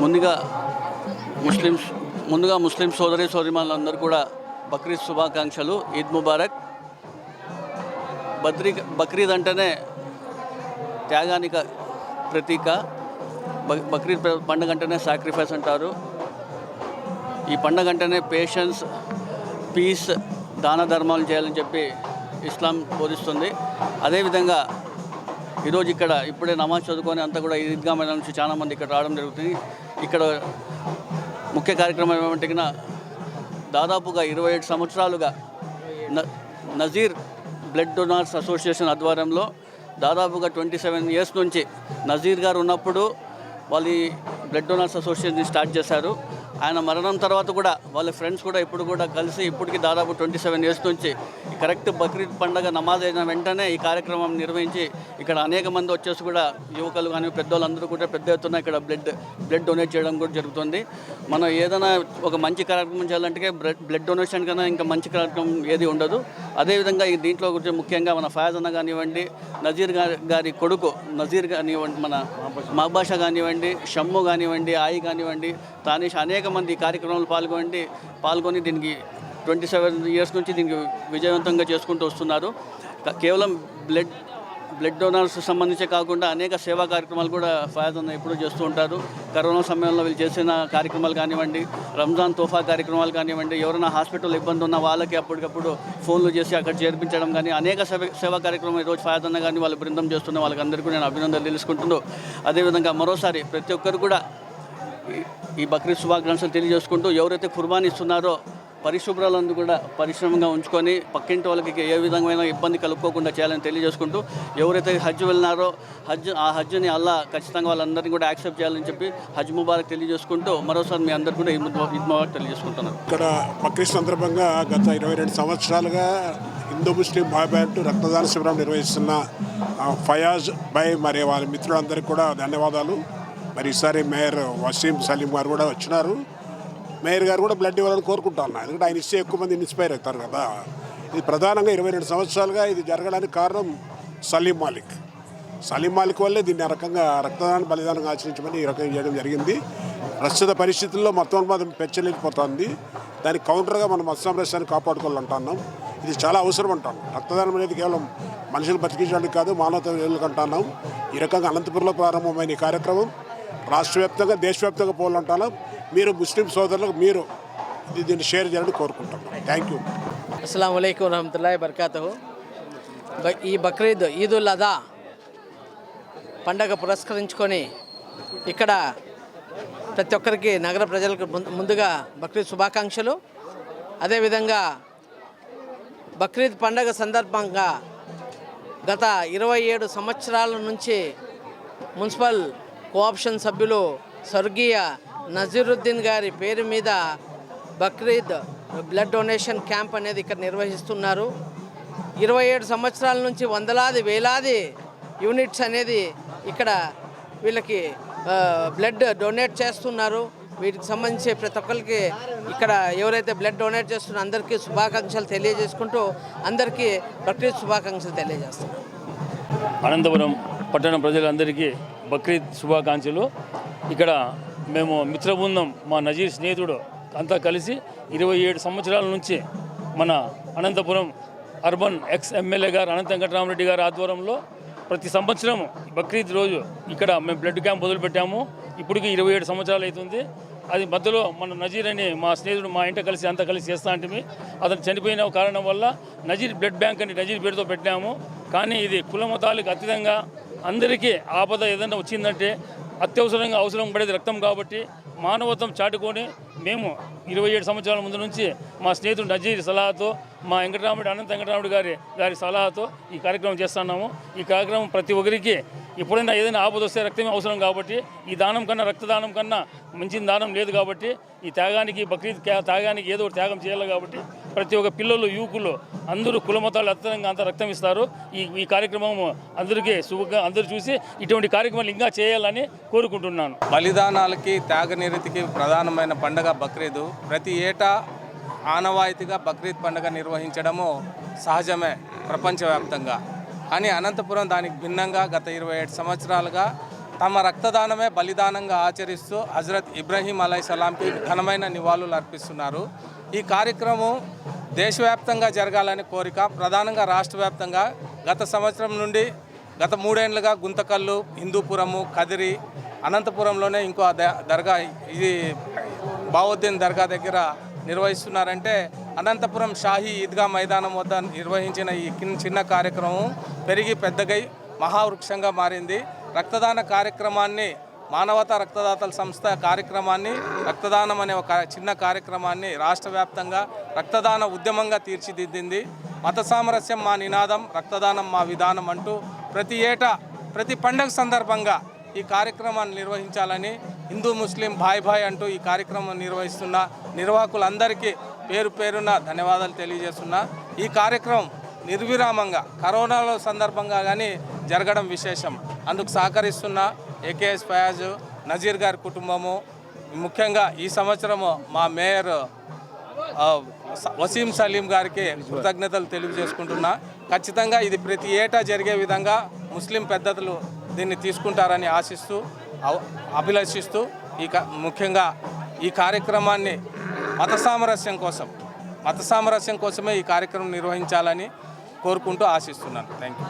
ముందుగా ముస్లిమ్స్ ముస్లిం సోదరీమణులందరూ కూడా బక్రీద్ శుభాకాంక్షలు. ఈద్ ముబారక్. బక్రీద్ అంటేనే త్యాగానికి ప్రతీక. బక్రీద్ పండుగ అంటేనే సాక్రిఫైస్ అంటారు. ఈ పండుగ అంటేనే పేషెన్స్, పీస్, దాన ధర్మాలు చేయాలని చెప్పి ఇస్లాం బోధిస్తుంది. అదేవిధంగా ఈరోజు ఇక్కడ ఇప్పుడే నమాజ్ చదువుకొని అంతా కూడా ఈద్గా మైదానం నుంచి చాలామంది ఇక్కడ రావడం జరుగుతుంది. ఇక్కడ ముఖ్య కార్యక్రమం ఏమంటే దాదాపుగా 27 సంవత్సరాలుగా నజీర్ బ్లడ్ డొనార్స్ అసోసియేషన్ ఆధ్వర్యంలో దాదాపుగా 27 ఇయర్స్ నుంచి నజీర్ గారు ఉన్నప్పుడు వాళ్ళు ఈ బ్లడ్ డొనార్స్ అసోసియేషన్ స్టార్ట్ చేశారు. ఆయన మరణం తర్వాత కూడా వాళ్ళ ఫ్రెండ్స్ కూడా ఇప్పుడు కూడా కలిసి ఇప్పటికి దాదాపు 27 ఇయర్స్ నుంచి కరెక్ట్ బక్రీద్ పండుగ నమాజ్ అయిన వెంటనే ఈ కార్యక్రమం నిర్వహించి ఇక్కడ అనేక మంది వచ్చేసి కూడా యువకులు కానీ పెద్దవాళ్ళందరూ కూడా పెద్ద ఎత్తున ఇక్కడ బ్లడ్ డొనేట్ చేయడం కూడా జరుగుతుంది. మనం ఏదైనా ఒక మంచి కార్యక్రమం చేయాలంటే బ్లడ్ డొనేషన్ కన్నా ఇంకా మంచి కార్యక్రమం ఏది ఉండదు. అదేవిధంగా ఈ దీంట్లో గురించి ముఖ్యంగా మన ఫయాజ్ అన్న కానివ్వండి, నజీర్ గారి కొడుకు నజీర్ కానివ్వండి, మన మహబాషా కానివ్వండి, షమ్ము కానివ్వండి, ఆయి కానివ్వండి, తానీష్ అనేక మంది ఈ కార్యక్రమంలో పాల్గొని దీనికి 27 ఇయర్స్ నుంచి దీనికి విజయవంతంగా చేసుకుంటూ వస్తున్నారు. కేవలం బ్లడ్ డోనర్స్ సంబంధించే కాకుండా అనేక సేవా కార్యక్రమాలు కూడా ఫయాజ్ అన్న ఎప్పుడూ చేస్తూ ఉంటారు. కరోనా సమయంలో వీళ్ళు చేసిన కార్యక్రమాలు కానివ్వండి, రంజాన్ తోఫా కార్యక్రమాలు కానివ్వండి, ఎవరైనా హాస్పిటల్ ఇబ్బంది ఉన్న వాళ్ళకి అప్పటికప్పుడు ఫోన్లు చేసి అక్కడ చేర్పించడం కానీ అనేక సేవా కార్యక్రమం ఈరోజు ఫయాజ్ అన్న కానీ వాళ్ళ బృందం చేస్తున్న వాళ్ళకందరికీ నేను అభినందనలు తెలుసుకుంటున్నాను. అదేవిధంగా మరోసారి ప్రతి ఒక్కరు కూడా ఈ బక్రీద్ శుభాకాంక్షలు తెలియజేసుకుంటూ ఎవరైతే కుర్బానీ ఇస్తున్నారో పరిశుభ్రాలను కూడా పరిశ్రమంగా ఉంచుకొని పక్కింటి వాళ్ళకి ఏ విధమైన ఇబ్బంది కలుపుకోకుండా చేయాలని తెలియజేసుకుంటూ ఎవరైతే హజ్ వెళ్ళినారో ఆ హజ్ని అల్లా ఖచ్చితంగా వాళ్ళందరినీ కూడా యాక్సెప్ట్ చేయాలని చెప్పి హజ్ ముబారక్ తెలియజేసుకుంటూ మరోసారి మీ అందరికీ కూడా ఈద్ ముబారక్ తెలియజేసుకుంటున్నాను. ఇక్కడ బక్రీద్ సందర్భంగా గత 22 సంవత్సరాలుగా హిందూ ముస్లిం బాయ్బ్యాండ్ రక్తదాన శిబిరం నిర్వహిస్తున్న ఫయాజ్ భాయ్ మరి వాళ్ళ మిత్రులందరికీ కూడా ధన్యవాదాలు. మరి ఈసారి మేయర్ వసీం సలీం గారు కూడా వచ్చినారు. మేయర్ గారు కూడా బ్లడ్ ఇవ్వాలని కోరుకుంటున్నాను. ఎందుకంటే ఆయన ఇస్తే ఎక్కువ మంది ఇన్స్పైర్ అవుతారు కదా. ఇది ప్రధానంగా 22 సంవత్సరాలుగా ఇది జరగడానికి కారణం సలీం మాలిక్ వల్లే దీన్ని ఆ రకంగా రక్తదానం బలిదానంగా ఆచరించమని ఈ రకంగా చేయడం జరిగింది. ప్రస్తుత పరిస్థితుల్లో మొత్తం పెచ్చలేకపోతుంది. దానికి కౌంటర్గా మనం మత్స్యామరస్యాన్ని కాపాడుకోవాలంటున్నాం. ఇది చాలా అవసరం అంటాను. రక్తదానం అనేది కేవలం మనుషులు బతికించడానికి కాదు, మానవత అంటున్నాం. ఈ రకంగా అనంతపురంలో ప్రారంభమైన ఈ కార్యక్రమం రాష్ట్ర వ్యాప్తంగా దేశవ్యాప్తంగా పోవాలంటున్నాం. మీరు ముస్లిం సోదరులకు మీరు దీన్ని షేర్ చేయాలని కోరుకుంటాం. Thank you. అస్సలాము అలైకుం వరహమతుల్లాహి వబరకాతుహు. ఈ బక్రీద్ ఈదుల్ అదా పండగ పురస్కరించుకొని ఇక్కడ ప్రతి ఒక్కరికి నగర ప్రజలకు ముందుగా బక్రీద్ శుభాకాంక్షలు. అదేవిధంగా బక్రీద్ పండగ సందర్భంగా గత 27 సంవత్సరాల నుంచి మున్సిపల్ కోఆప్షన్ సభ్యులు స్వర్గీయ నజీరుద్దీన్ గారి పేరు మీద బక్రీద్ బ్లడ్ డొనేషన్ క్యాంప్ అనేది ఇక్కడ నిర్వహిస్తున్నారు. 27 సంవత్సరాల నుంచి వేలాది యూనిట్స్ అనేది ఇక్కడ వీళ్ళకి బ్లడ్ డొనేట్ చేస్తున్నారు. వీటికి సంబంధించి ప్రతి ఒక్కరికి ఇక్కడ ఎవరైతే బ్లడ్ డొనేట్ చేస్తున్నారో అందరికీ శుభాకాంక్షలు తెలియజేసుకుంటూ అందరికీ బక్రీద్ శుభాకాంక్షలు తెలియజేస్తున్నారు. అనంతపురం పట్టణ ప్రజలందరికీ బక్రీద్ శుభాకాంక్షలు. ఇక్కడ మేము మిత్ర బృందం మా నజీర్ స్నేహితుడు అంతా కలిసి 27 సంవత్సరాల నుంచి మన అనంతపురం అర్బన్ ఎక్స్ ఎమ్మెల్యే గారు అనంత వెంకటరామరెడ్డి గారి ఆధ్వర్యంలో ప్రతి సంవత్సరం బక్రీద్ రోజు ఇక్కడ మేము బ్లడ్ క్యాంప్ మొదలుపెట్టాము. ఇప్పటికి 27 సంవత్సరాలు అవుతుంది. అది మధ్యలో మన నజీర్ అని మా స్నేహితుడు మా ఇంట కలిసి అంతా కలిసి చేస్తా అంటే అతను చనిపోయిన కారణం వల్ల నజీర్ బ్లడ్ బ్యాంక్ అని నజీర్ పేరుతో పెట్టాము. కానీ ఇది కుల మతాలకు అతీతంగా అందరికీ ఆపద ఏదైనా వచ్చిందంటే అత్యవసరంగా అవసరం పడేది రక్తం కాబట్టి మానవత్వం చాటుకొని మేము 27 సంవత్సరాల ముందు నుంచి మా స్నేహితుడు నజీర్ సలహాతో మా అనంత వెంకటరాముడు గారి సలహాతో ఈ కార్యక్రమం చేస్తున్నాము. ఈ కార్యక్రమం ప్రతి ఒక్కరికి ఎప్పుడైనా ఏదైనా ఆపద వస్తే రక్తమే అవసరం కాబట్టి ఈ దానం కన్నా రక్తదానం కన్నా మంచి దానం లేదు కాబట్టి ఈ త్యాగానికి బక్రీద్ త్యాగానికి ఏదో త్యాగం చేయాలి కాబట్టి ప్రతి ఒక్క పిల్లలు యువకులు అందరూ కులమతాలు అత్యంగా అంత రక్తం ఇస్తారు. ఈ కార్యక్రమం అందరికీ శుభంగా అందరూ చూసి ఇటువంటి కార్యక్రమాలు ఇంకా చేయాలని కోరుకుంటున్నాను. బలిదానాలకి త్యాగనిరతికి ప్రధానమైన పండుగ బక్రీదు. ప్రతి ఏటా ఆనవాయితీగా బక్రీద్ పండుగ నిర్వహించడము సహజమే ప్రపంచవ్యాప్తంగా. కానీ అనంతపురం దానికి భిన్నంగా గత 27 సంవత్సరాలుగా తమ రక్తదానమే బలిదానంగా ఆచరిస్తూ హజరత్ ఇబ్రహీం అలైహిస్సలాంకి ఘనమైన నివాళులు అర్పిస్తున్నారు. ఈ కార్యక్రమం దేశవ్యాప్తంగా జరగాలని కోరిక, ప్రధానంగా రాష్ట్ర వ్యాప్తంగా గత సంవత్సరం నుండి గత 3 ఏళ్లుగా గుంతకల్లు, హిందూపురము, కదిరి, అనంతపురంలోనే ఇంకో దర్గా, ఇది బావుద్దీన్ దర్గా దగ్గర నిర్వహిస్తున్నారంటే అనంతపురం షాహీ ఈద్గా మైదానం వద్ద నిర్వహించిన ఈ చిన్న కార్యక్రమం పెరిగి పెద్దగై మహావృక్షంగా మారింది. రక్తదాన కార్యక్రమాన్ని, మానవతా రక్తదాతల సంస్థ కార్యక్రమాన్ని, రక్తదానం అనే ఒక చిన్న కార్యక్రమాన్ని రాష్ట్ర వ్యాప్తంగా రక్తదాన ఉద్యమంగా తీర్చిదిద్దింది. మత సామరస్యం మా నినాదం, రక్తదానం మా విధానం అంటూ ప్రతి ఏటా ప్రతి పండగ సందర్భంగా ఈ కార్యక్రమాన్ని నిర్వహించాలని హిందూ ముస్లిం భాయ్ భాయ్ అంటూ ఈ కార్యక్రమం నిర్వహిస్తున్న నిర్వాహకులందరికీ పేరు పేరున ధన్యవాదాలు తెలియజేస్తున్నా. ఈ కార్యక్రమం నిర్విరామంగా కరోనాలో సందర్భంగా కానీ జరగడం విశేషం. అందుకు సహకరిస్తున్న ఏకేఎస్ ఫయాజ్, నజీర్ గారి కుటుంబము, ముఖ్యంగా ఈ సంవత్సరము మా మేయర్ వసీం సలీం గారికి కృతజ్ఞతలు తెలియజేసుకుంటున్నా. ఖచ్చితంగా ఇది ప్రతి ఏటా జరిగే విధంగా ముస్లిం పెద్దలు దీన్ని తీసుకుంటారని ఆశిస్తూ అభిలషిస్తూ ముఖ్యంగా ఈ కార్యక్రమాన్ని మత సామరస్యం కోసమే ఈ కార్యక్రమం నిర్వహించాలని కోరుకుంటూ ఆశిస్తున్నాను. Thank you.